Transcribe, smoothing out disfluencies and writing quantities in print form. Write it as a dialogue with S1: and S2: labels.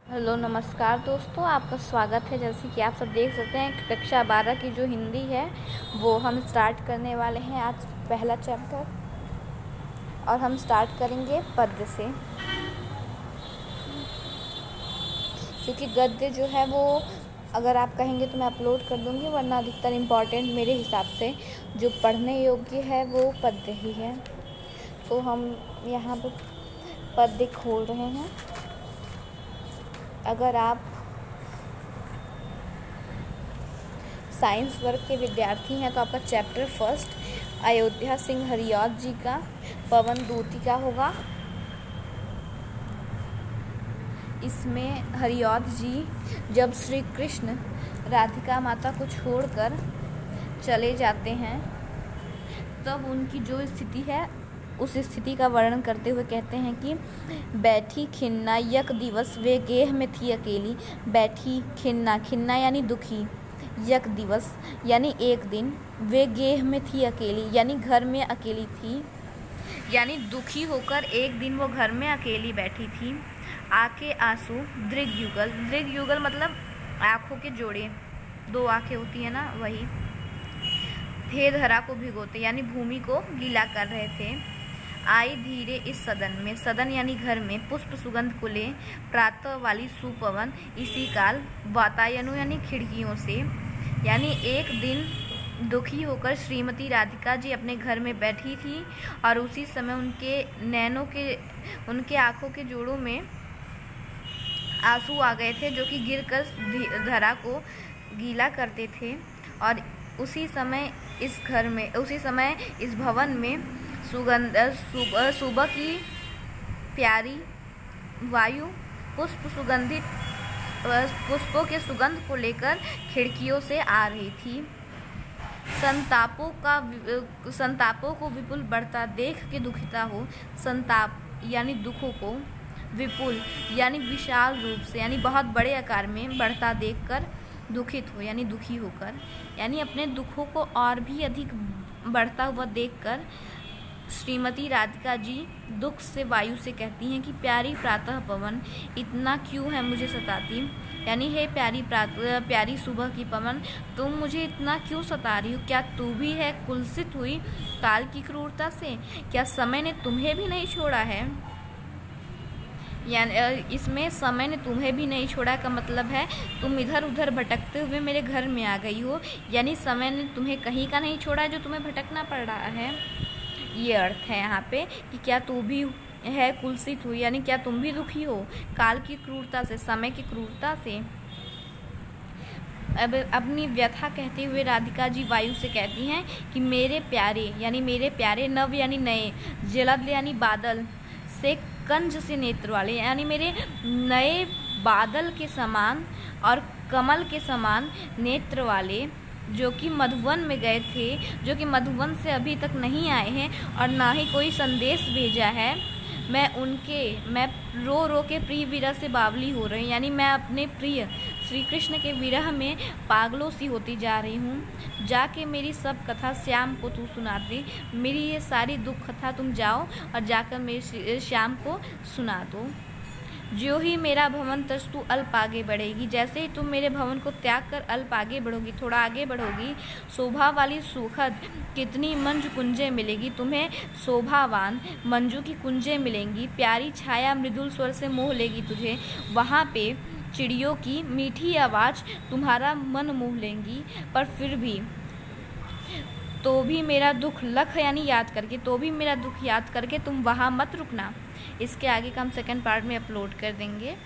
S1: Hello नमस्कार दोस्तों, आपका स्वागत है। जैसे कि आप सब देख सकते हैं, कक्षा 12 की जो हिंदी है वो हम स्टार्ट करने वाले हैं। आज पहला चैप्टर और हम स्टार्ट करेंगे पद्य से, क्योंकि गद्य जो है वो अगर आप कहेंगे तो मैं अपलोड कर दूंगी, वरना अधिकतर इम्पॉर्टेंट मेरे हिसाब से जो पढ़ने योग्य है वो पद्य ही है। तो हम यहाँ पर पद्य खोल रहे हैं। अगर आप साइंस वर्ग के विद्यार्थी हैं तो आपका चैप्टर फर्स्ट अयोध्या सिंह हरिऔध जी का पवन दूती का होगा। इसमें हरिऔध जी जब श्री कृष्ण राधिका माता को छोड़कर चले जाते हैं तब उनकी जो स्थिति है उस स्थिति का वर्णन करते हुए कहते हैं कि बैठी खिन्ना यक दिवस वे गेह में थी अकेली। बैठी खिन्ना, खिन्ना यानी दुखी, यक दिवस यानी एक दिन, वे गेह में थी अकेली यानी घर में अकेली थी, यानी दुखी होकर एक दिन वो घर में अकेली बैठी थी। आके आंसू दृग युगल, दृग युगल मतलब आँखों के जोड़े, दो आँखें होती है ना, वही थे धरा को भिगोते यानी भूमि को गीला कर रहे थे। आई धीरे इस सदन में, सदन यानी घर में, पुष्प सुगंध को ले प्रातः वाली सुपवन इसी काल, वातायनु यानी खिड़कियों से, यानी एक दिन दुखी होकर श्रीमती राधिका जी अपने घर में बैठी थी और उसी समय उनके नैनों के, उनके आँखों के जोड़ों में आंसू आ गए थे जो कि गिरकर धरा को गीला करते थे। और उसी समय इस घर में, उसी समय इस भवन में सुबह की प्यारी वायु सुगंधित पुष्पों के सुगंध को लेकर खिड़कियों से आ रही थी। संतापों को विपुल बढ़ता देख के दुखिता हो, संताप यानी दुखों को, विपुल यानी विशाल रूप से यानी बहुत बड़े आकार में बढ़ता देखकर दुखित हो यानी दुखी होकर, यानी अपने दुखों को और भी अधिक बढ़ता हुआ देखकर श्रीमती राधिका जी दुख से वायु से कहती हैं कि प्यारी प्रातः पवन इतना क्यों है मुझे सताती, यानी हे प्यारी सुबह की पवन, तुम मुझे इतना क्यों सता रही हो? क्या तू भी है कुलसित हुई काल की क्रूरता से? क्या समय ने तुम्हें भी नहीं छोड़ा है? यानी इसमें समय ने तुम्हें भी नहीं छोड़ा का मतलब है तुम इधर उधर भटकते हुए मेरे घर में आ गई हो, यानी समय ने तुम्हें कहीं का नहीं छोड़ा जो तुम्हें भटकना पड़ रहा है। ये अर्थ है यहाँ पे कि क्या तू भी है कुलसित हुई, यानी क्या तुम भी दुखी हो काल की क्रूरता से, समय की क्रूरता से। अब अपनी व्यथा कहते हुए राधिका जी वायु से कहती हैं कि मेरे प्यारे यानी मेरे प्यारे, नव यानी नए, जलद यानी बादल से, कंज से नेत्र वाले यानी मेरे नए बादल के समान और कमल के समान नेत्र वाले, जो कि मधुवन में गए थे, जो कि मधुवन से अभी तक नहीं आए हैं और ना ही कोई संदेश भेजा है। मैं रो रो के प्रिय विरह से बावली हो रही, यानी मैं अपने प्रिय श्री कृष्ण के विरह में पागलों सी होती जा रही हूँ। जाके मेरी सब कथा श्याम को तू सुना दे, मेरी ये सारी दुख कथा तुम जाओ और जाकर मेरे श्याम को सुना दो। जो ही मेरा भवन तस्तु अल्प आगे बढ़ेगी, जैसे ही तुम मेरे भवन को त्याग कर अल्प आगे बढ़ोगी, थोड़ा आगे बढ़ोगी, शोभा वाली सुखद कितनी मंजू कुंजें मिलेगी तुम्हें, शोभावान मंजू की कुंजें मिलेंगी, प्यारी छाया मृदुल स्वर से मोह लेगी तुझे, वहाँ पे चिड़ियों की मीठी आवाज़ तुम्हारा मन मोह लेंगी। पर फिर भी तो भी मेरा दुख लख यानी याद करके, तो भी मेरा दुख याद करके तुम वहाँ मत रुकना। इसके आगे का हम सेकंड पार्ट में अपलोड कर देंगे।